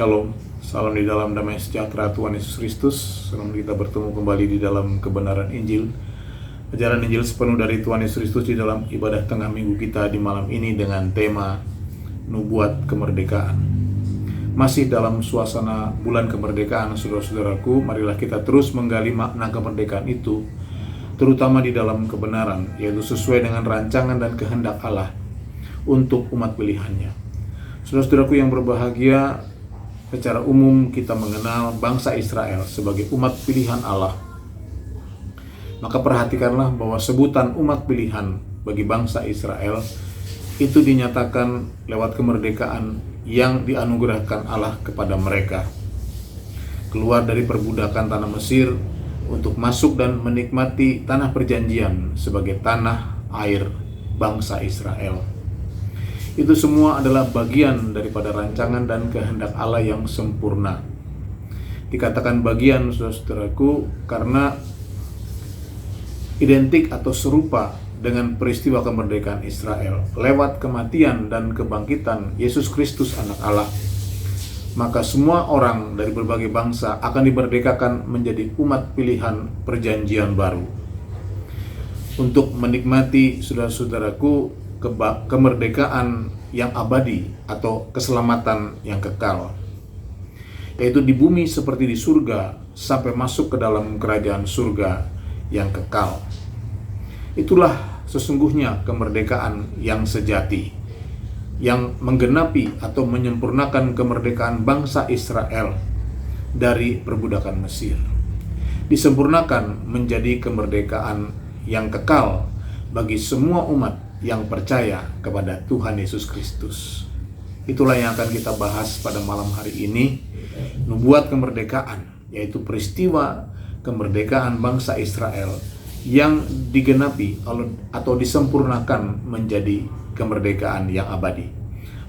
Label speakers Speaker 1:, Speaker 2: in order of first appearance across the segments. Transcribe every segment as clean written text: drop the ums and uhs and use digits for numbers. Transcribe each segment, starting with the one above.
Speaker 1: Shalom, salam di dalam damai sejahtera Tuhan Yesus Kristus. Salam kita bertemu kembali di dalam kebenaran Injil. Ajaran Injil sepenuh dari Tuhan Yesus Kristus di dalam ibadah tengah minggu kita di malam ini dengan tema Nubuat Kemerdekaan. Masih dalam suasana bulan kemerdekaan, saudara-saudaraku, marilah kita terus menggali makna kemerdekaan itu, terutama di dalam kebenaran, yaitu sesuai dengan rancangan dan kehendak Allah untuk umat pilihannya. Saudara-saudaraku yang berbahagia, secara umum kita mengenal bangsa Israel sebagai umat pilihan Allah. Maka perhatikanlah bahwa sebutan umat pilihan bagi bangsa Israel itu dinyatakan lewat kemerdekaan yang dianugerahkan Allah kepada mereka. Keluar dari perbudakan tanah Mesir untuk masuk dan menikmati tanah perjanjian sebagai tanah air bangsa Israel. Itu semua adalah bagian daripada rancangan dan kehendak Allah yang sempurna. Dikatakan bagian, saudara-saudaraku, karena identik atau serupa dengan peristiwa kemerdekaan Israel lewat kematian dan kebangkitan Yesus Kristus anak Allah. Maka semua orang dari berbagai bangsa akan dimerdekakan menjadi umat pilihan perjanjian baru untuk menikmati, saudara-saudaraku, kemerdekaan yang abadi atau keselamatan yang kekal, yaitu di bumi seperti di surga sampai masuk ke dalam kerajaan surga yang kekal. Itulah sesungguhnya kemerdekaan yang sejati, yang menggenapi atau menyempurnakan kemerdekaan bangsa Israel dari perbudakan Mesir, disempurnakan menjadi kemerdekaan yang kekal bagi semua umat yang percaya kepada Tuhan Yesus Kristus. Itulah yang akan kita bahas pada malam hari ini, nubuat kemerdekaan, yaitu peristiwa kemerdekaan bangsa Israel yang digenapi atau disempurnakan menjadi kemerdekaan yang abadi.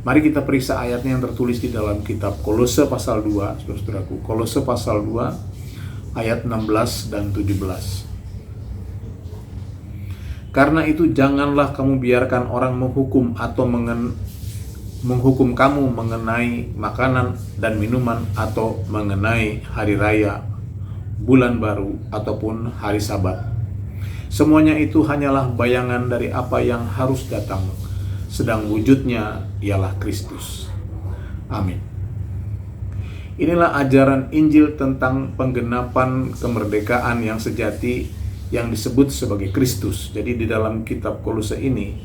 Speaker 1: Mari kita periksa ayatnya yang tertulis di dalam kitab Kolose pasal 2, saudara-saudaraku. Kolose pasal 2 ayat 16 dan 17. Karena itu janganlah kamu biarkan orang menghukum atau menghukum kamu mengenai makanan dan minuman atau mengenai hari raya, bulan baru ataupun hari Sabat. Semuanya itu hanyalah bayangan dari apa yang harus datang, sedang wujudnya ialah Kristus. Amin. Inilah ajaran Injil tentang penggenapan kemerdekaan yang sejati yang disebut sebagai Kristus. Jadi di dalam kitab Kolose ini,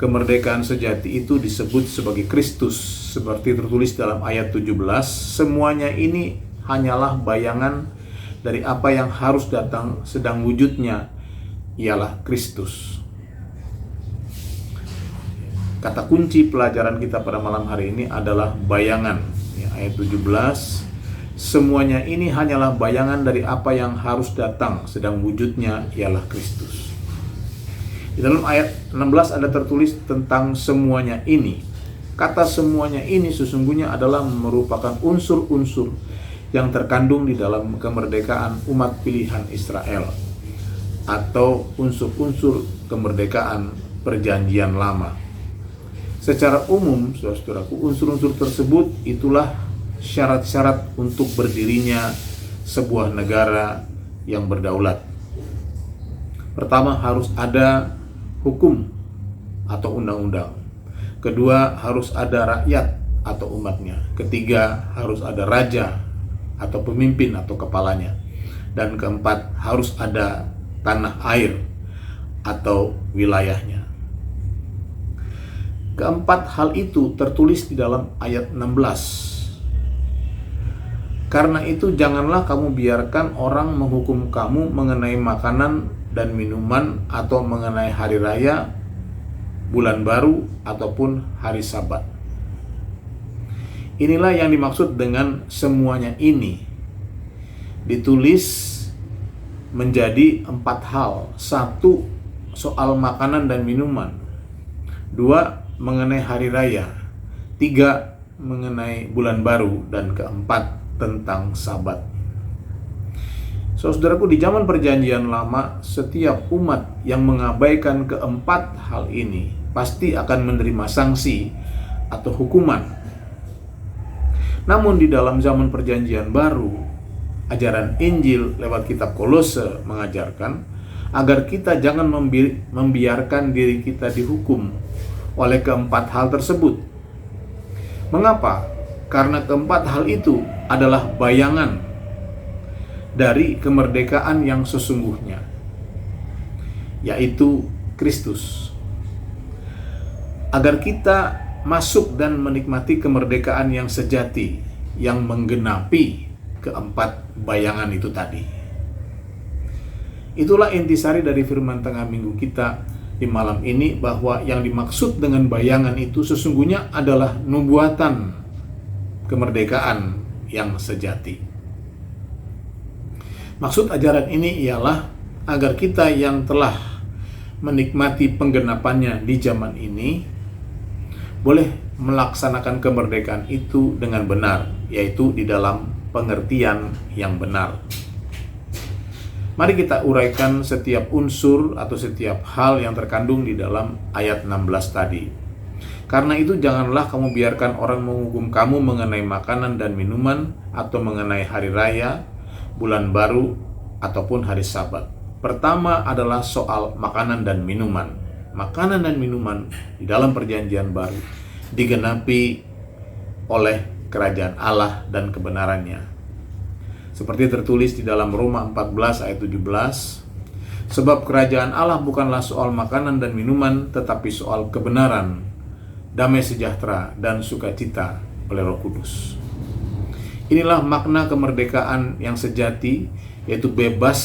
Speaker 1: kemerdekaan sejati itu disebut sebagai Kristus. Seperti tertulis dalam ayat 17, semuanya ini hanyalah bayangan dari apa yang harus datang, sedang wujudnya ialah Kristus. Kata kunci pelajaran kita pada malam hari ini adalah bayangan. Ayat 17, semuanya ini hanyalah bayangan dari apa yang harus datang, sedang wujudnya ialah Kristus. Di dalam ayat 16 ada tertulis tentang semuanya ini. Kata semuanya ini sesungguhnya adalah merupakan unsur-unsur yang terkandung di dalam kemerdekaan umat pilihan Israel, atau unsur-unsur kemerdekaan perjanjian lama. Secara umum, saudara-saudaraku, unsur-unsur tersebut itulah syarat-syarat untuk berdirinya sebuah negara yang berdaulat. Pertama, harus ada hukum atau undang-undang. Kedua, harus ada rakyat atau umatnya. Ketiga, harus ada raja atau pemimpin atau kepalanya. Dan keempat, harus ada tanah air atau wilayahnya. Keempat hal itu tertulis di dalam ayat 16. Karena itu janganlah kamu biarkan orang menghukum kamu mengenai makanan dan minuman atau mengenai hari raya, bulan baru ataupun hari Sabat. Inilah yang dimaksud dengan semuanya ini. Ditulis menjadi 4 hal. 1, soal makanan dan minuman. 2, mengenai hari raya. 3, mengenai bulan baru. Dan keempat, tentang Sabat. Saudaraku, di zaman perjanjian lama, setiap umat yang mengabaikan keempat hal ini pasti akan menerima sanksi atau hukuman. Namun di dalam zaman perjanjian baru, ajaran Injil lewat kitab Kolose mengajarkan agar kita jangan membiarkan diri kita dihukum oleh keempat hal tersebut. Mengapa? Karena keempat hal itu adalah bayangan dari kemerdekaan yang sesungguhnya, yaitu Kristus. Agar kita masuk dan menikmati kemerdekaan yang sejati, yang menggenapi keempat bayangan itu tadi. Itulah intisari dari firman tengah minggu kita di malam ini, bahwa yang dimaksud dengan bayangan itu sesungguhnya adalah nubuatan kemerdekaan yang sejati. Maksud ajaran ini ialah agar kita yang telah menikmati penggenapannya di zaman ini boleh melaksanakan kemerdekaan itu dengan benar, yaitu di dalam pengertian yang benar. Mari kita uraikan setiap unsur atau setiap hal yang terkandung di dalam ayat 16 tadi. Karena itu janganlah kamu biarkan orang menghukum kamu mengenai makanan dan minuman, atau mengenai hari raya, bulan baru, ataupun hari Sabat. Pertama adalah soal makanan dan minuman. Makanan dan minuman di dalam perjanjian baru digenapi oleh kerajaan Allah dan kebenarannya. Seperti tertulis di dalam Roma 14 ayat 17, sebab kerajaan Allah bukanlah soal makanan dan minuman, tetapi soal kebenaran, damai sejahtera, dan sukacita oleh Roh Kudus. Inilah makna kemerdekaan yang sejati, yaitu bebas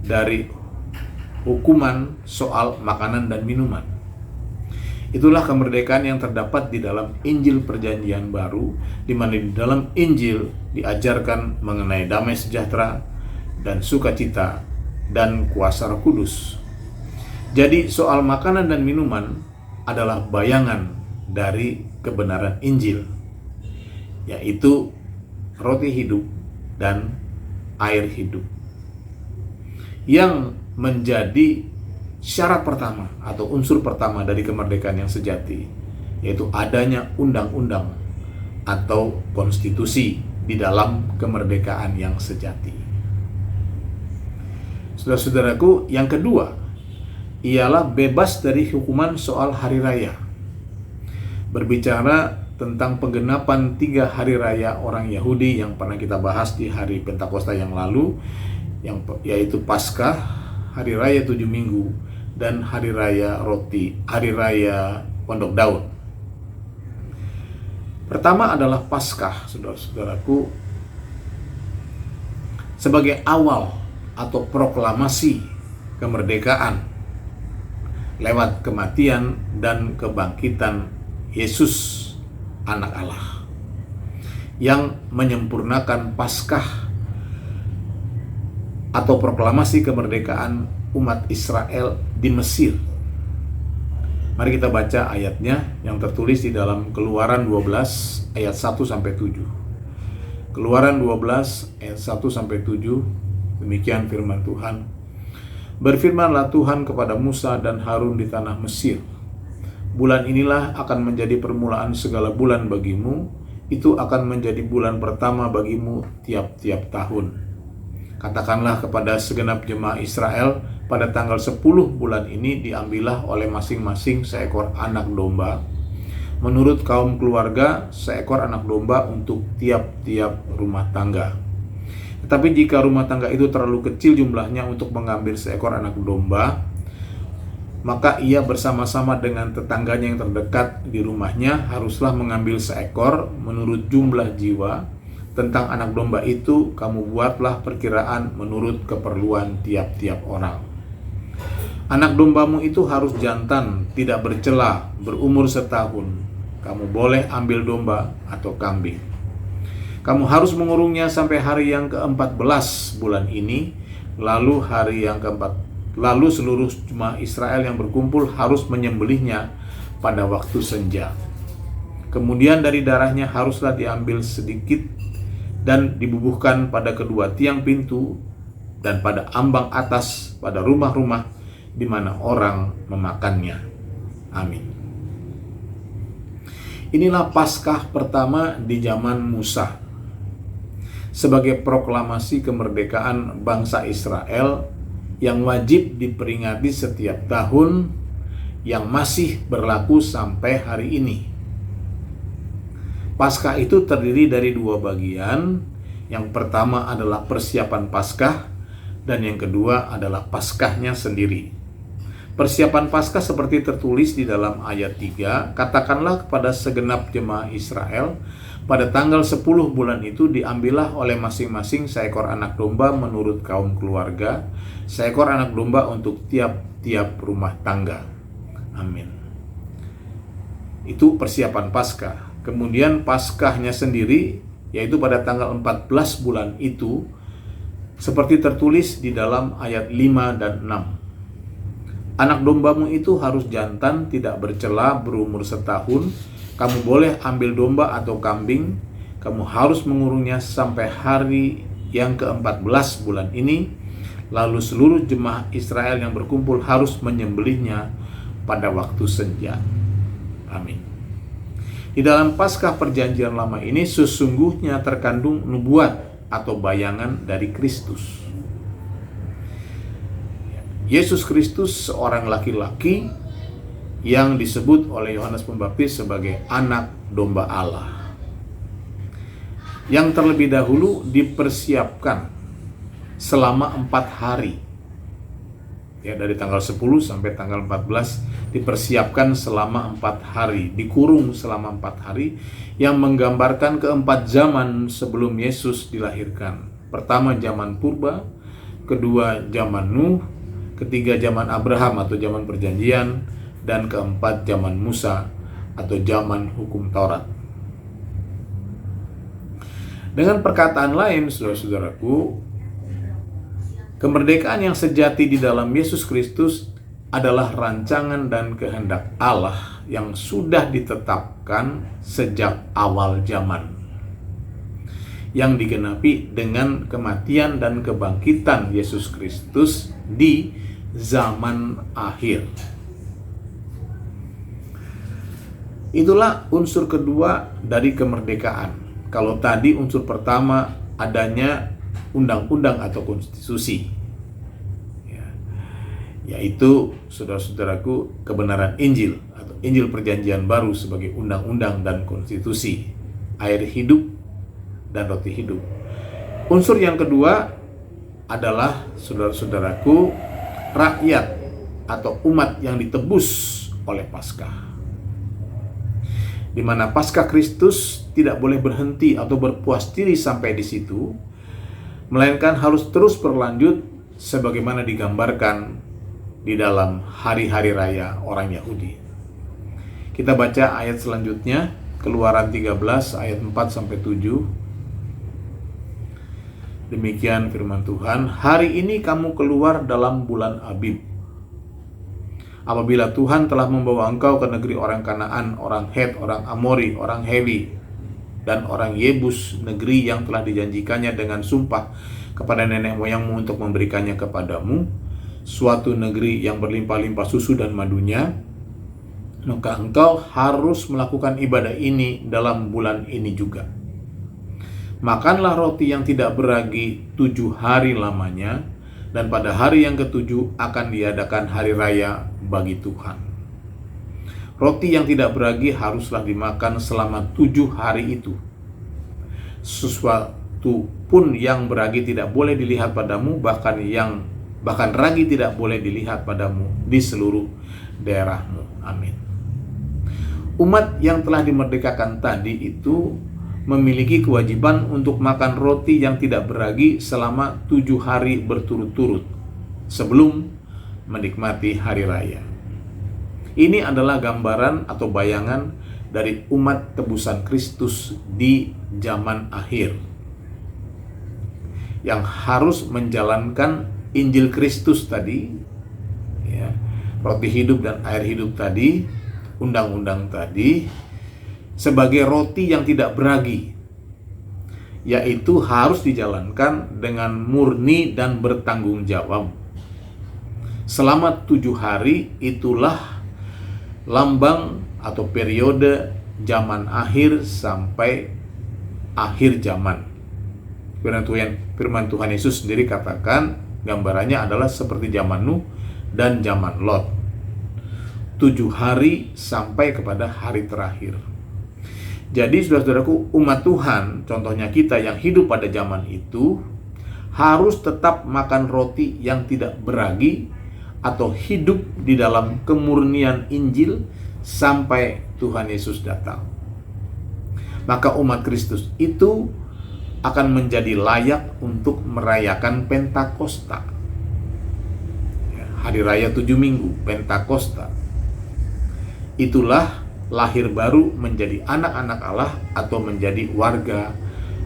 Speaker 1: dari hukuman soal makanan dan minuman. Itulah kemerdekaan yang terdapat di dalam Injil Perjanjian Baru, di mana di dalam Injil diajarkan mengenai damai sejahtera dan sukacita dan kuasa Roh Kudus. Jadi soal makanan dan minuman adalah bayangan dari kebenaran Injil, yaitu roti hidup dan air hidup, yang menjadi syarat pertama atau unsur pertama dari kemerdekaan yang sejati, yaitu adanya undang-undang atau konstitusi di dalam kemerdekaan yang sejati. Saudara-saudaraku, yang kedua ialah bebas dari hukuman soal hari raya. Berbicara tentang penggenapan 3 hari raya orang Yahudi yang pernah kita bahas di hari Pentakosta yang lalu, yaitu Paskah, hari raya 7 minggu, dan hari raya Pondok Daun. Pertama adalah Paskah, saudara-saudaraku, sebagai awal atau proklamasi kemerdekaan lewat kematian dan kebangkitan Yesus anak Allah, yang menyempurnakan Paskah atau proklamasi kemerdekaan umat Israel di Mesir. Mari kita baca ayatnya yang tertulis di dalam Keluaran 12 ayat 1-7. Keluaran 12 ayat 1-7, demikian firman Tuhan. Berfirmanlah Tuhan kepada Musa dan Harun di tanah Mesir, bulan inilah akan menjadi permulaan segala bulan bagimu, itu akan menjadi bulan pertama bagimu tiap-tiap tahun. Katakanlah kepada segenap jemaah Israel, pada tanggal 10 bulan ini diambillah oleh masing-masing seekor anak domba, menurut kaum keluarga seekor anak domba untuk tiap-tiap rumah tangga. Tetapi jika rumah tangga itu terlalu kecil jumlahnya untuk mengambil seekor anak domba, maka ia bersama-sama dengan tetangganya yang terdekat di rumahnya haruslah mengambil seekor menurut jumlah jiwa. Tentang anak domba itu kamu buatlah perkiraan menurut keperluan tiap-tiap orang. Anak dombamu itu harus jantan, tidak bercela, berumur setahun. Kamu boleh ambil domba atau kambing. Kamu harus mengurungnya sampai hari yang ke-14 bulan ini. Lalu seluruh jemaah Israel yang berkumpul harus menyembelihnya pada waktu senja. Kemudian dari darahnya haruslah diambil sedikit dan dibubuhkan pada kedua tiang pintu dan pada ambang atas pada rumah-rumah di mana orang memakannya. Amin. Inilah Paskah pertama di zaman Musa, sebagai proklamasi kemerdekaan bangsa Israel yang wajib diperingati setiap tahun, yang masih berlaku sampai hari ini. Paskah itu terdiri dari dua bagian. Yang pertama adalah persiapan Paskah, dan yang kedua adalah Paskahnya sendiri. Persiapan Paskah seperti tertulis di dalam ayat 3, katakanlah kepada segenap jemaah Israel, pada tanggal 10 bulan itu diambillah oleh masing-masing seekor anak domba menurut kaum keluarga, seekor anak domba untuk tiap-tiap rumah tangga. Amin. Itu persiapan Paskah. Kemudian Paskahnya sendiri, yaitu pada tanggal 14 bulan itu, seperti tertulis di dalam ayat 5 dan 6. Anak dombamu itu harus jantan, tidak bercela, berumur setahun. Kamu boleh ambil domba atau kambing. Kamu harus mengurungnya sampai hari yang ke-14 bulan ini. Lalu seluruh jemaah Israel yang berkumpul harus menyembelihnya pada waktu senja. Amin. Di dalam Paskah Perjanjian Lama ini sesungguhnya terkandung nubuat atau bayangan dari Kristus. Yesus Kristus seorang laki-laki yang disebut oleh Yohanes Pembaptis sebagai anak domba Allah, yang terlebih dahulu dipersiapkan selama 4 hari. Ya, dari tanggal 10 sampai tanggal 14 dipersiapkan selama 4 hari, dikurung selama 4 hari, yang menggambarkan keempat zaman sebelum Yesus dilahirkan. Pertama zaman Purba, kedua zaman Nuh, ketiga zaman Abraham atau zaman perjanjian, dan keempat zaman Musa atau zaman hukum Taurat. Dengan perkataan lain, saudara-saudaraku, kemerdekaan yang sejati di dalam Yesus Kristus adalah rancangan dan kehendak Allah yang sudah ditetapkan sejak awal zaman, yang digenapi dengan kematian dan kebangkitan Yesus Kristus di zaman akhir. Itulah unsur kedua dari kemerdekaan. Kalau tadi unsur pertama adanya undang-undang atau konstitusi, yaitu, saudara-saudaraku, kebenaran Injil atau Injil Perjanjian Baru sebagai undang-undang dan konstitusi, air hidup dan roti hidup. Unsur yang kedua adalah, saudara-saudaraku, rakyat atau umat yang ditebus oleh Paskah, di mana Paskah Kristus tidak boleh berhenti atau berpuas diri sampai di situ, melainkan harus terus berlanjut sebagaimana digambarkan di dalam hari-hari raya orang Yahudi. Kita baca ayat selanjutnya, Keluaran 13 ayat 4-7. Demikian firman Tuhan, hari ini kamu keluar dalam bulan Abib, apabila Tuhan telah membawa engkau ke negeri orang Kanaan, orang Het, orang Amori, orang Hewi, dan orang Yebus, negeri yang telah dijanjikannya dengan sumpah kepada nenek moyangmu untuk memberikannya kepadamu, suatu negeri yang berlimpah-limpah susu dan madunya. Maka engkau harus melakukan ibadah ini dalam bulan ini juga. Makanlah roti yang tidak beragi 7 hari lamanya, dan pada hari yang ke-7 akan diadakan hari raya bagi Tuhan. Roti yang tidak beragi haruslah dimakan selama 7 hari itu. Sesuatu pun yang beragi tidak boleh dilihat padamu, bahkan ragi tidak boleh dilihat padamu di seluruh daerahmu. Amin. Umat yang telah dimerdekakan tadi itu memiliki kewajiban untuk makan roti yang tidak beragi selama 7 hari berturut-turut sebelum menikmati hari raya. Ini adalah gambaran atau bayangan dari umat tebusan Kristus di zaman akhir, yang harus menjalankan Injil Kristus tadi, ya, roti hidup dan air hidup tadi, undang-undang tadi, sebagai roti yang tidak beragi, yaitu harus dijalankan dengan murni dan bertanggung jawab. Selama 7 hari itulah lambang atau periode zaman akhir sampai akhir zaman. Firman Tuhan Yesus sendiri katakan gambarannya adalah seperti zaman Nuh dan zaman Lot. 7 hari sampai kepada hari terakhir. Jadi saudara-saudaraku, umat Tuhan, contohnya kita yang hidup pada zaman itu, harus tetap makan roti yang tidak beragi atau hidup di dalam kemurnian Injil sampai Tuhan Yesus datang. Maka umat Kristus itu akan menjadi layak untuk merayakan Pentakosta. Hari Raya 7 Minggu, Pentakosta. Itulah lahir baru menjadi anak-anak Allah atau menjadi warga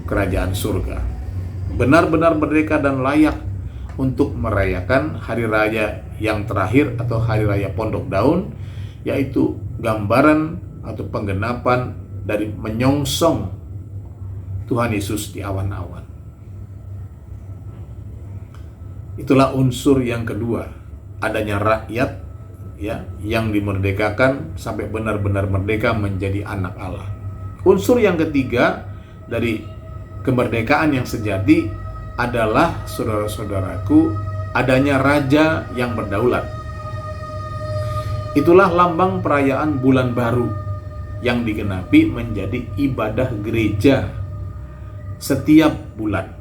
Speaker 1: kerajaan surga. Benar-benar merdeka dan layak untuk merayakan hari raya yang terakhir atau hari raya Pondok Daun, yaitu gambaran atau penggenapan dari menyongsong Tuhan Yesus di awan-awan. Itulah unsur yang kedua, adanya rakyat yang dimerdekakan sampai benar-benar merdeka menjadi anak Allah. Unsur yang ketiga dari kemerdekaan yang sejati adalah, saudara-saudaraku, adanya raja yang berdaulat. Itulah lambang perayaan bulan baru yang digenapi menjadi ibadah gereja setiap bulan,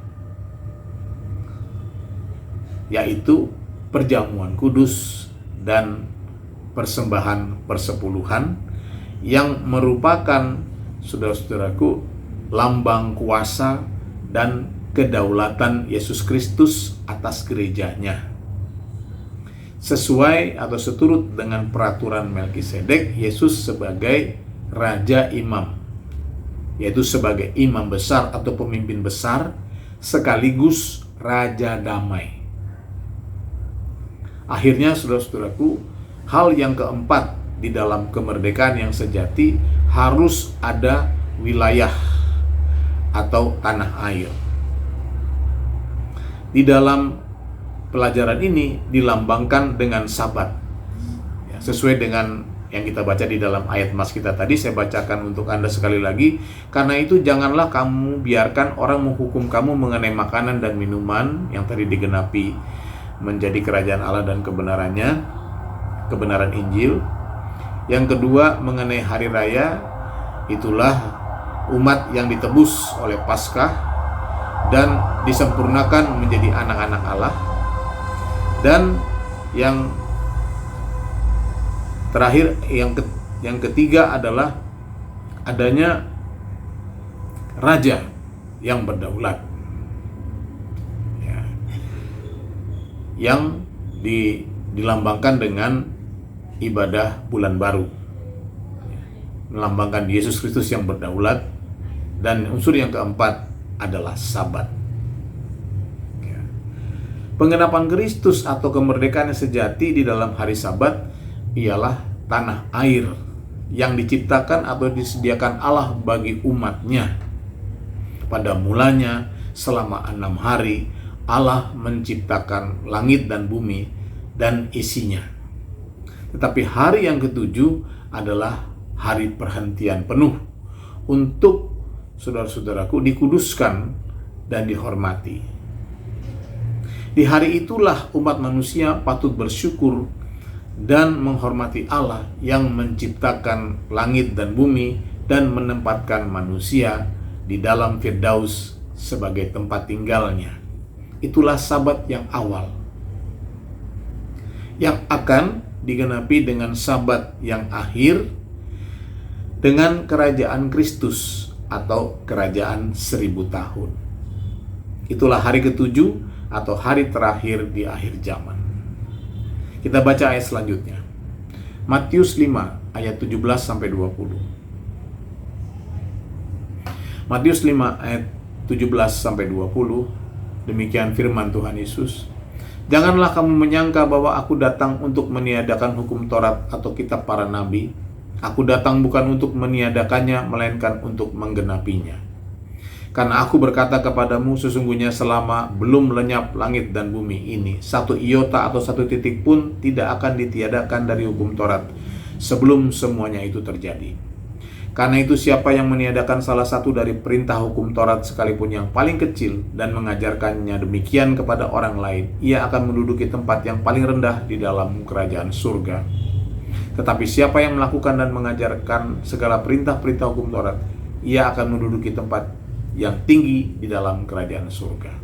Speaker 1: yaitu perjamuan kudus dan persembahan persepuluhan yang merupakan, saudara-saudaraku, lambang kuasa dan kedaulatan Yesus Kristus atas gerejanya. Sesuai atau seturut dengan peraturan Melkisedek, Yesus sebagai Raja Imam, yaitu sebagai imam besar atau pemimpin besar sekaligus Raja Damai. Akhirnya, saudara-saudaraku, hal yang keempat di dalam kemerdekaan yang sejati, harus ada wilayah atau tanah air. Di dalam pelajaran ini dilambangkan dengan Sabat, sesuai dengan yang kita baca di dalam ayat mas kita tadi. Saya bacakan untuk Anda sekali lagi. Karena itu janganlah kamu biarkan orang menghukum kamu mengenai makanan dan minuman yang tadi digenapi menjadi kerajaan Allah dan kebenarannya, kebenaran Injil. Yang kedua, mengenai hari raya, itulah umat yang ditebus oleh Paskah dan disempurnakan menjadi anak-anak Allah. Dan yang terakhir, yang ketiga adalah adanya raja yang berdaulat, yang dilambangkan dengan ibadah bulan baru, melambangkan Yesus Kristus yang berdaulat. Dan unsur yang keempat adalah Sabat. Penggenapan Kristus atau kemerdekaan yang sejati di dalam hari Sabat ialah tanah air yang diciptakan atau disediakan Allah bagi umatnya. Pada mulanya, selama 6 hari, Allah menciptakan langit dan bumi dan isinya. Tetapi hari yang ketujuh adalah hari perhentian penuh untuk, saudara-saudaraku, dikuduskan dan dihormati. Di hari itulah umat manusia patut bersyukur dan menghormati Allah yang menciptakan langit dan bumi dan menempatkan manusia di dalam Firdaus sebagai tempat tinggalnya. Itulah Sabat yang awal, yang akan digenapi dengan Sabat yang akhir dengan kerajaan Kristus atau kerajaan 1000 tahun. Itulah hari ketujuh atau hari terakhir di akhir zaman. Kita baca ayat selanjutnya. Matius 5 ayat 17-20. Matius 5 ayat 17-20. Demikian firman Tuhan Yesus. Janganlah kamu menyangka bahwa aku datang untuk meniadakan hukum Taurat atau kitab para nabi. Aku datang bukan untuk meniadakannya, melainkan untuk menggenapinya. Karena aku berkata kepadamu, sesungguhnya selama belum lenyap langit dan bumi ini, 1 iota atau 1 titik pun tidak akan ditiadakan dari hukum Taurat sebelum semuanya itu terjadi. Karena itu siapa yang meniadakan salah satu dari perintah hukum Taurat sekalipun yang paling kecil dan mengajarkannya demikian kepada orang lain, ia akan menduduki tempat yang paling rendah di dalam kerajaan surga. Tetapi siapa yang melakukan dan mengajarkan segala perintah-perintah hukum Taurat, ia akan menduduki tempat yang tinggi di dalam kerajaan surga.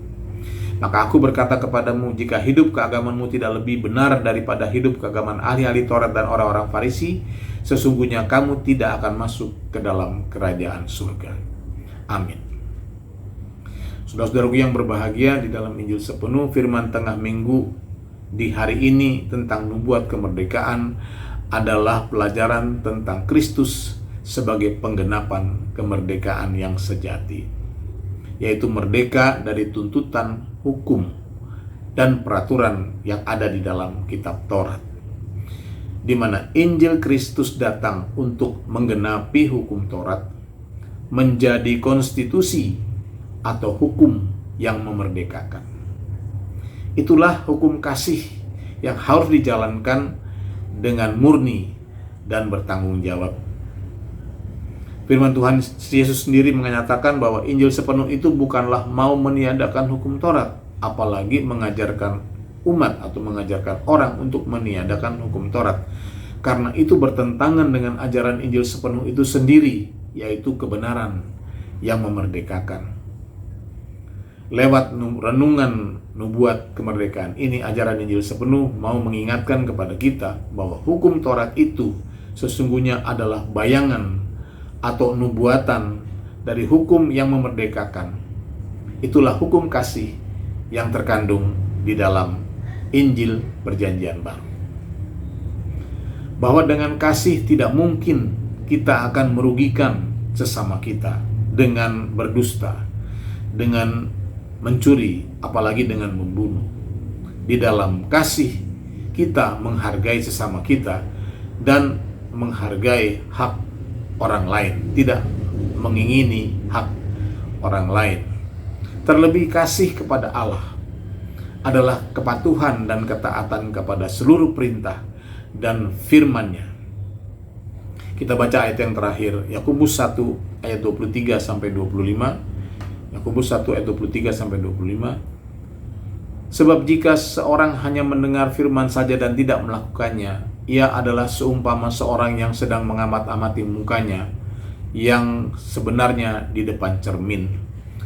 Speaker 1: Maka aku berkata kepadamu, jika hidup keagamanmu tidak lebih benar daripada hidup keagamaan ahli-ahli Taurat dan orang-orang Farisi, sesungguhnya kamu tidak akan masuk ke dalam kerajaan surga. Amin. Saudara-saudaraku yang berbahagia, di dalam Injil sepenuh firman tengah minggu di hari ini tentang nubuat kemerdekaan adalah pelajaran tentang Kristus sebagai penggenapan kemerdekaan yang sejati, yaitu merdeka dari tuntutan hukum dan peraturan yang ada di dalam kitab Taurat, di mana Injil Kristus datang untuk menggenapi hukum Taurat, menjadi konstitusi atau hukum yang memerdekakan. Itulah hukum kasih yang harus dijalankan dengan murni dan bertanggung jawab. Firman Tuhan Yesus sendiri menyatakan bahwa Injil sepenuh itu bukanlah mau meniadakan hukum Taurat, apalagi mengajarkan umat atau mengajarkan orang untuk meniadakan hukum Taurat. Karena itu bertentangan dengan ajaran Injil sepenuh itu sendiri, yaitu kebenaran yang memerdekakan. Lewat renungan nubuat kemerdekaan ini, ajaran Injil sepenuh mau mengingatkan kepada kita bahwa hukum Taurat itu sesungguhnya adalah bayangan atau nubuatan dari hukum yang memerdekakan. Itulah hukum kasih yang terkandung di dalam Injil Perjanjian Baru. Bahwa dengan kasih tidak mungkin kita akan merugikan sesama kita dengan berdusta, dengan mencuri, apalagi dengan membunuh. Di dalam kasih kita menghargai sesama kita dan menghargai hak orang lain, tidak mengingini hak orang lain. Terlebih kasih kepada Allah adalah kepatuhan dan ketaatan kepada seluruh perintah dan firman-Nya. Kita baca ayat yang terakhir, Yakobus 1 ayat 23 sampai 25. Yakobus 1 ayat 23 sampai 25. Sebab jika seorang hanya mendengar firman saja dan tidak melakukannya, ia adalah seumpama seorang yang sedang mengamat-amati mukanya yang sebenarnya di depan cermin.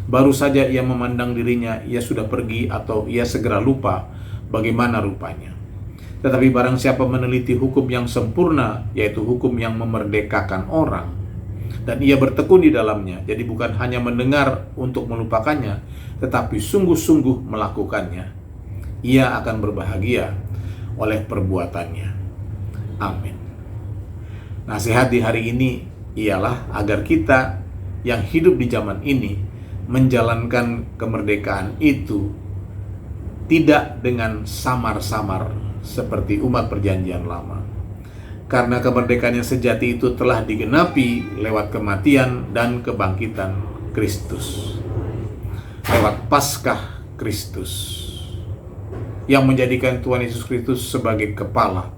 Speaker 1: Baru saja ia memandang dirinya, ia sudah pergi atau ia segera lupa bagaimana rupanya. Tetapi barang siapa meneliti hukum yang sempurna, yaitu hukum yang memerdekakan orang, dan ia bertekun di dalamnya, jadi bukan hanya mendengar untuk melupakannya, tetapi sungguh-sungguh melakukannya, ia akan berbahagia oleh perbuatannya. Amin. Nasihat di hari ini ialah agar kita yang hidup di zaman ini menjalankan kemerdekaan itu tidak dengan samar-samar seperti umat Perjanjian Lama. Karena kemerdekaan yang sejati itu telah digenapi lewat kematian dan kebangkitan Kristus, lewat Paskah Kristus yang menjadikan Tuhan Yesus Kristus sebagai kepala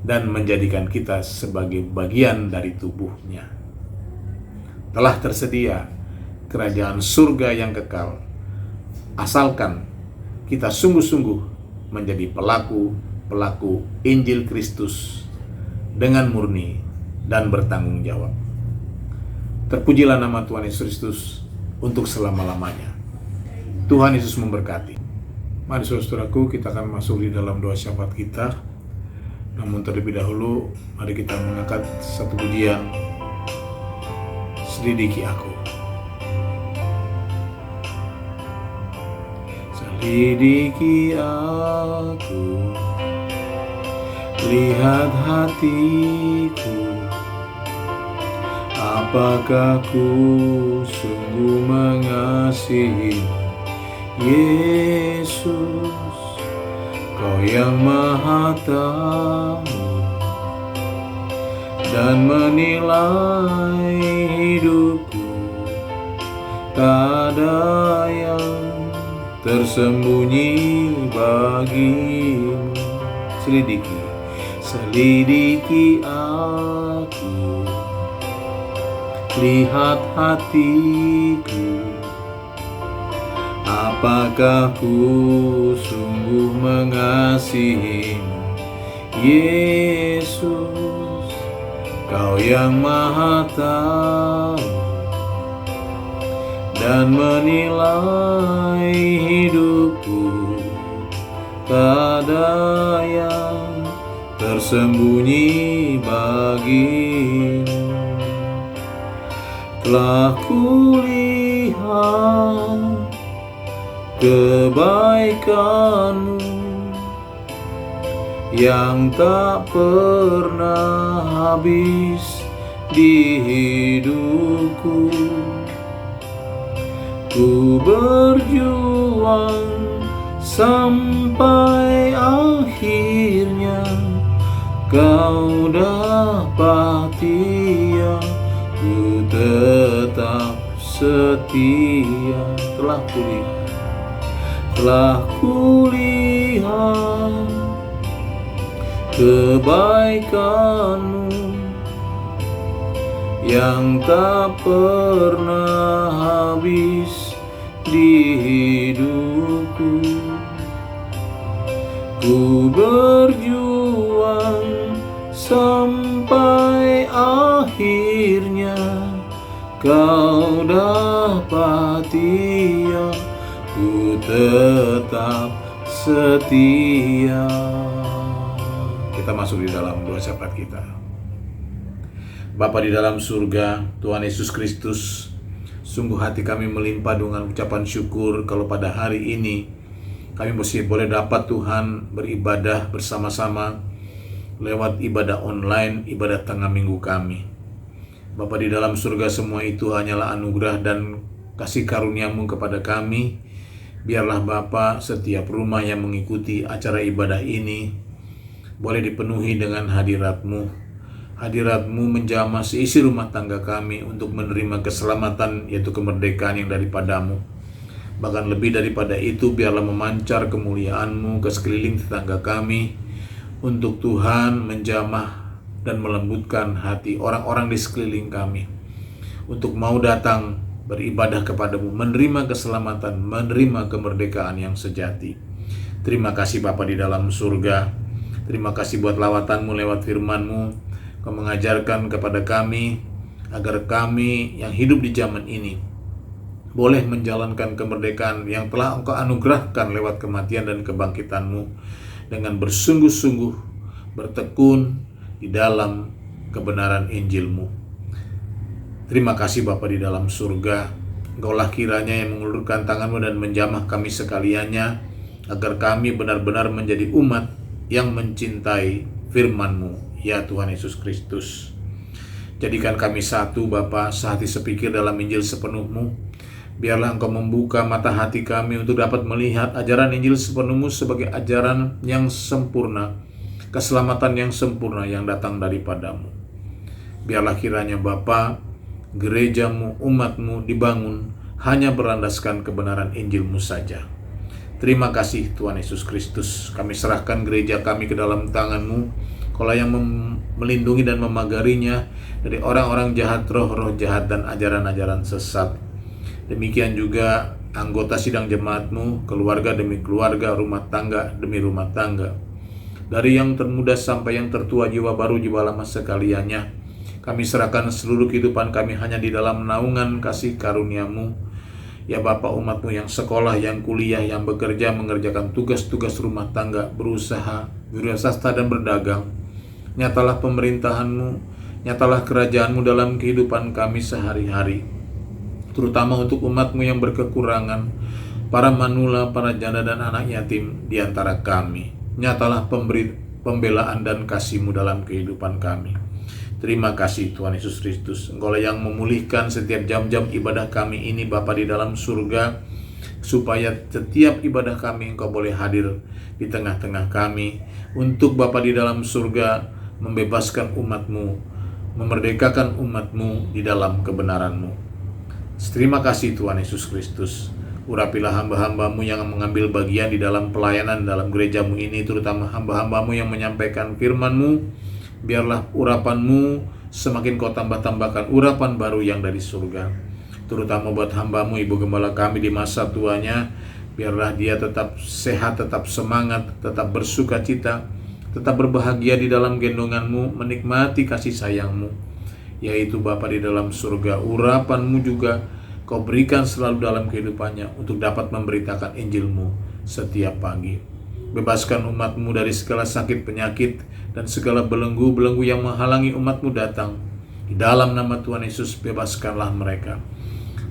Speaker 1: dan menjadikan kita sebagai bagian dari tubuhnya. Telah tersedia kerajaan surga yang kekal, asalkan kita sungguh-sungguh menjadi pelaku Injil Kristus dengan murni dan bertanggung jawab. Terpujilah nama Tuhan Yesus Kristus untuk selama-lamanya. Tuhan Yesus memberkati. Mari saudaraku, kita akan masuk di dalam doa syafaat kita. Namun terlebih dahulu, mari kita mengangkat satu pujian, Selidiki Aku. Selidiki aku, lihat hatiku, apakah ku sungguh mengasihi Yesus, Kau yang Maha Tahu dan menilai hidupku, tak ada yang tersembunyi bagimu. Selidiki aku, lihat hatiku, apakah ku sungguh mengasihimu, Yesus, Kau yang Maha Tahu dan menilai hidupku. Tak ada yang tersembunyi bagimu. Telah kulihat kebaikanmu yang tak pernah habis di hidupku. Ku berjuang sampai akhirnya Kau dapati ya, ku tetap setia. Telah kulihat kebaikanmu yang tak pernah habis di hidupku. Ku berjuang sampai akhirnya Kau dapati ya, ku tetap setia. Kita masuk di dalam doa syafaat kita. Bapa di dalam surga, Tuhan Yesus Kristus, sungguh hati kami melimpah dengan ucapan syukur kalau pada hari ini kami masih boleh dapat Tuhan beribadah bersama-sama lewat ibadah online, ibadah tengah minggu kami. Bapa di dalam surga, semua itu hanyalah anugerah dan kasih karunia-Mu kepada kami. Biarlah Bapa, setiap rumah yang mengikuti acara ibadah ini boleh dipenuhi dengan hadirat-Mu. Hadirat-Mu menjamah seisi rumah tangga kami untuk menerima keselamatan, yaitu kemerdekaan yang daripada-Mu. Bahkan lebih daripada itu, biarlah memancar kemuliaan-Mu ke sekeliling tetangga kami, untuk Tuhan menjamah dan melembutkan hati orang-orang di sekeliling kami, untuk mau datang beribadah kepada-Mu, menerima keselamatan, menerima kemerdekaan yang sejati. Terima kasih Bapa di dalam surga. Terima kasih buat lawatan-Mu lewat firman-Mu. Kau mengajarkan kepada kami agar kami yang hidup di zaman ini boleh menjalankan kemerdekaan yang telah Engkau anugerahkan lewat kematian dan kebangkitan-Mu, dengan bersungguh-sungguh bertekun di dalam kebenaran Injil-Mu. Terima kasih Bapa di dalam surga. Engkaulah kiranya yang mengulurkan tangan-Mu dan menjamah kami sekaliannya, agar kami benar-benar menjadi umat yang mencintai firman-Mu, ya Tuhan Yesus Kristus. Jadikan kami satu Bapa, sehati sepikir dalam Injil sepenuh-Mu. Biarlah Engkau membuka mata hati kami untuk dapat melihat ajaran Injil sepenuh-Mu sebagai ajaran yang sempurna, keselamatan yang sempurna yang datang daripada-Mu. Biarlah kiranya Bapa, gereja-Mu, umat-Mu dibangun hanya berlandaskan kebenaran Injil-Mu saja. Terima kasih Tuhan Yesus Kristus. Kami serahkan gereja kami ke dalam tangan-Mu. Kaulah yang melindungi dan memagarinya dari orang-orang jahat, roh-roh jahat, dan ajaran-ajaran sesat. Demikian juga anggota sidang jemaat-Mu, keluarga demi keluarga, rumah tangga demi rumah tangga. Dari yang termuda sampai yang tertua, jiwa baru, jiwa lama sekaliannya, kami serahkan seluruh kehidupan kami hanya di dalam naungan kasih karunia-Mu. Ya Bapa, umat-Mu yang sekolah, yang kuliah, yang bekerja, mengerjakan tugas-tugas rumah tangga, berusaha, wirausaha dan berdagang. Nyatalah pemerintahan-Mu, nyatalah kerajaan-Mu dalam kehidupan kami sehari-hari, terutama untuk umat-Mu yang berkekurangan, para manula, para janda dan anak yatim di antara kami. Nyatalah pembelaan dan kasih-Mu dalam kehidupan kami. Terima kasih Tuhan Yesus Kristus. Engkaulah yang memulihkan setiap jam-jam ibadah kami ini Bapa di dalam surga, supaya setiap ibadah kami Engkau boleh hadir di tengah-tengah kami, untuk Bapa di dalam surga membebaskan umat-Mu, memerdekakan umat-Mu di dalam kebenaran-Mu. Terima kasih Tuhan Yesus Kristus. Urapilah hamba-hamba-Mu yang mengambil bagian di dalam pelayanan dalam gereja-Mu ini, terutama hamba-hamba-Mu yang menyampaikan firman-Mu. Biarlah urapan-Mu semakin kau tambah-tambahkan urapan baru yang dari surga. Terutama buat hamba-Mu Ibu Gembala kami di masa tuanya, biarlah dia tetap sehat, tetap semangat, tetap bersuka cita, tetap berbahagia di dalam gendongan-Mu, menikmati kasih sayang-Mu, yaitu Bapa di dalam surga. Urapan-Mu juga Kau berikan selalu dalam kehidupannya untuk dapat memberitakan Injil-Mu setiap pagi. Bebaskan umat-Mu dari segala sakit penyakit dan segala belenggu-belenggu yang menghalangi umat-Mu datang. Di dalam nama Tuhan Yesus, bebaskanlah mereka.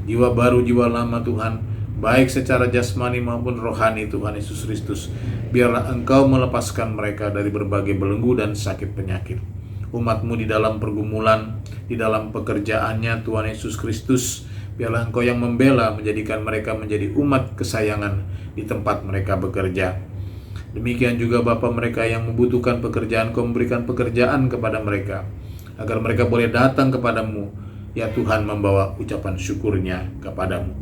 Speaker 1: Jiwa baru, jiwa lama Tuhan, baik secara jasmani maupun rohani Tuhan Yesus Kristus, biarlah Engkau melepaskan mereka dari berbagai belenggu dan sakit penyakit. Umat-Mu di dalam pergumulan, di dalam pekerjaannya Tuhan Yesus Kristus, biarlah Engkau yang membela, menjadikan mereka menjadi umat kesayangan di tempat mereka bekerja. Demikian juga Bapa, mereka yang membutuhkan pekerjaan, Kau memberikan pekerjaan kepada mereka, agar mereka boleh datang kepadamu, ya Tuhan, membawa ucapan syukurnya kepadamu.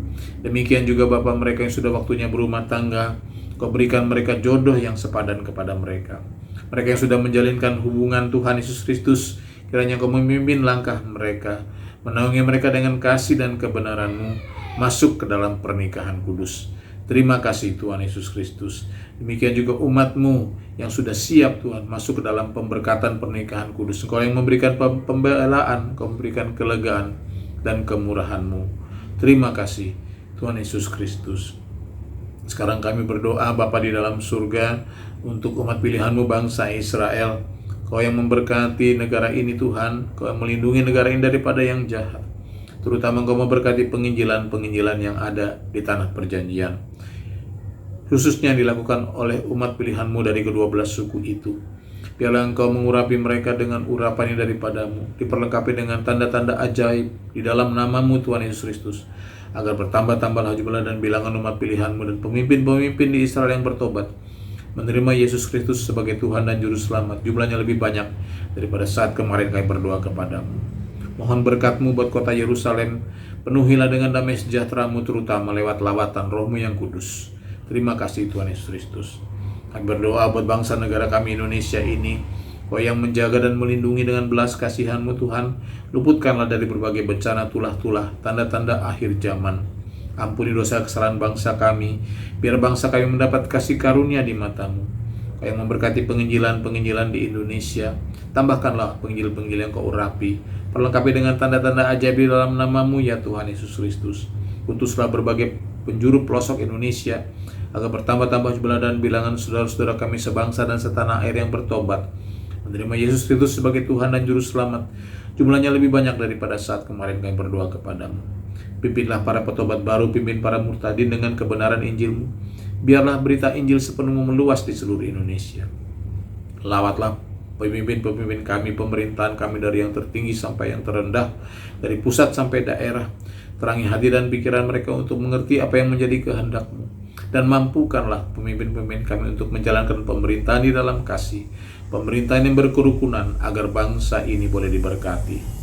Speaker 1: Demikian juga Bapa, mereka yang sudah waktunya berumah tangga, Kau berikan mereka jodoh yang sepadan kepada mereka. Mereka yang sudah menjalinkan hubungan Tuhan Yesus Kristus, kiranya Kau memimpin langkah mereka, menaungi mereka dengan kasih dan kebenaran-Mu, masuk ke dalam pernikahan kudus. Terima kasih Tuhan Yesus Kristus. Demikian juga umat-Mu yang sudah siap Tuhan masuk ke dalam pemberkatan pernikahan kudus. Engkau yang memberikan pembelaan, Kau memberikan kelegaan dan kemurahan-Mu. Terima kasih Tuhan Yesus Kristus. Sekarang kami berdoa Bapa di dalam surga untuk umat pilihan-Mu bangsa Israel. Kau yang memberkati negara ini Tuhan, Kau yang melindungi negara ini daripada yang jahat. Terutama Engkau memberkati penginjilan-penginjilan yang ada di tanah perjanjian, khususnya dilakukan oleh umat pilihan-Mu dari kedua belas suku itu. Biarlah Engkau mengurapi mereka dengan urapan yang daripada-Mu, diperlengkapi dengan tanda-tanda ajaib di dalam nama-Mu Tuhan Yesus Kristus, agar bertambah-tambahlah jumlah dan bilangan umat pilihan-Mu dan pemimpin-pemimpin di Israel yang bertobat, menerima Yesus Kristus sebagai Tuhan dan Juru Selamat. Jumlahnya lebih banyak daripada saat kemarin kami berdoa kepadamu. Mohon berkat-Mu buat kota Yerusalem, penuhilah dengan damai sejahtera-Mu, terutama lewat lawatan Roh-Mu yang kudus. Terima kasih Tuhan Yesus Kristus. Kami berdoa buat bangsa negara kami Indonesia ini, Kau yang menjaga dan melindungi dengan belas kasihan-Mu Tuhan. Luputkanlah dari berbagai bencana tulah-tulah, tanda-tanda akhir zaman. Ampuni dosa kesalahan bangsa kami, biar bangsa kami mendapat kasih karunia di mata-Mu. Kau yang memberkati penginjilan-penginjilan di Indonesia, tambahkanlah penginjil-penginjil yang Kau urapi, perlengkapi dengan tanda-tanda ajaib di dalam nama-Mu ya Tuhan Yesus Kristus. Utuslah berbagai penjuru pelosok Indonesia, agar bertambah-tambah jumlah dan bilangan saudara-saudara kami sebangsa dan setanah air yang bertobat, menerima Yesus Kristus sebagai Tuhan dan Juru Selamat. Jumlahnya lebih banyak daripada saat kemarin kami berdoa kepadamu. Pimpinlah para petobat baru, pimpin para murtadin dengan kebenaran Injil-Mu. Biarlah berita Injil sepenuhnya meluas di seluruh Indonesia. Lawatlah pemimpin-pemimpin kami, pemerintahan kami dari yang tertinggi sampai yang terendah, dari pusat sampai daerah. Terangi hati dan pikiran mereka untuk mengerti apa yang menjadi kehendak-Mu. Dan mampukanlah pemimpin-pemimpin kami untuk menjalankan pemerintahan di dalam kasih, pemerintahan yang berkerukunan, agar bangsa ini boleh diberkati.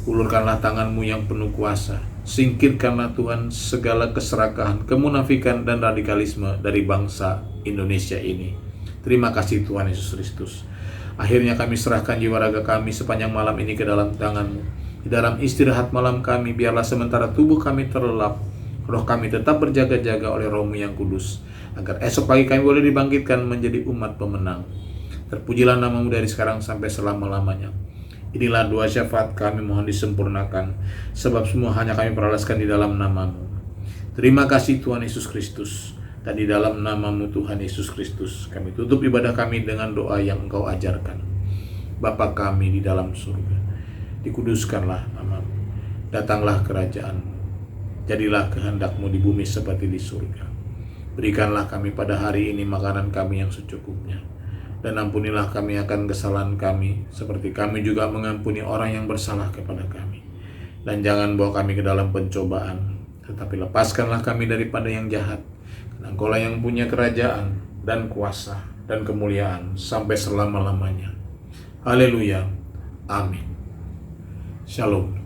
Speaker 1: Ulurkanlah tangan-Mu yang penuh kuasa. Singkirkanlah Tuhan segala keserakahan, kemunafikan, dan radikalisme dari bangsa Indonesia ini. Terima kasih Tuhan Yesus Kristus. Akhirnya kami serahkan jiwa raga kami sepanjang malam ini ke dalam tangan-Mu. Di dalam istirahat malam kami, biarlah sementara tubuh kami terlelap, roh kami tetap berjaga-jaga oleh Roh-Mu yang kudus, agar esok pagi kami boleh dibangkitkan menjadi umat pemenang. Terpujilah nama-Mu dari sekarang sampai selama-lamanya. Inilah doa syafaat kami, mohon disempurnakan, sebab semua hanya kami peralaskan di dalam nama-Mu. Terima kasih Tuhan Yesus Kristus. Dan di dalam nama-Mu Tuhan Yesus Kristus, kami tutup ibadah kami dengan doa yang Engkau ajarkan. Bapa kami di dalam surga, dikuduskanlah nama-Mu, datanglah kerajaan-Mu, jadilah kehendak-Mu di bumi seperti di surga. Berikanlah kami pada hari ini makanan kami yang secukupnya, dan ampunilah kami akan kesalahan kami, seperti kami juga mengampuni orang yang bersalah kepada kami. Dan jangan bawa kami ke dalam pencobaan, tetapi lepaskanlah kami daripada yang jahat. Karena Engkaulah yang punya kerajaan dan kuasa dan kemuliaan sampai selama-lamanya. Haleluya. Amin. Shalom.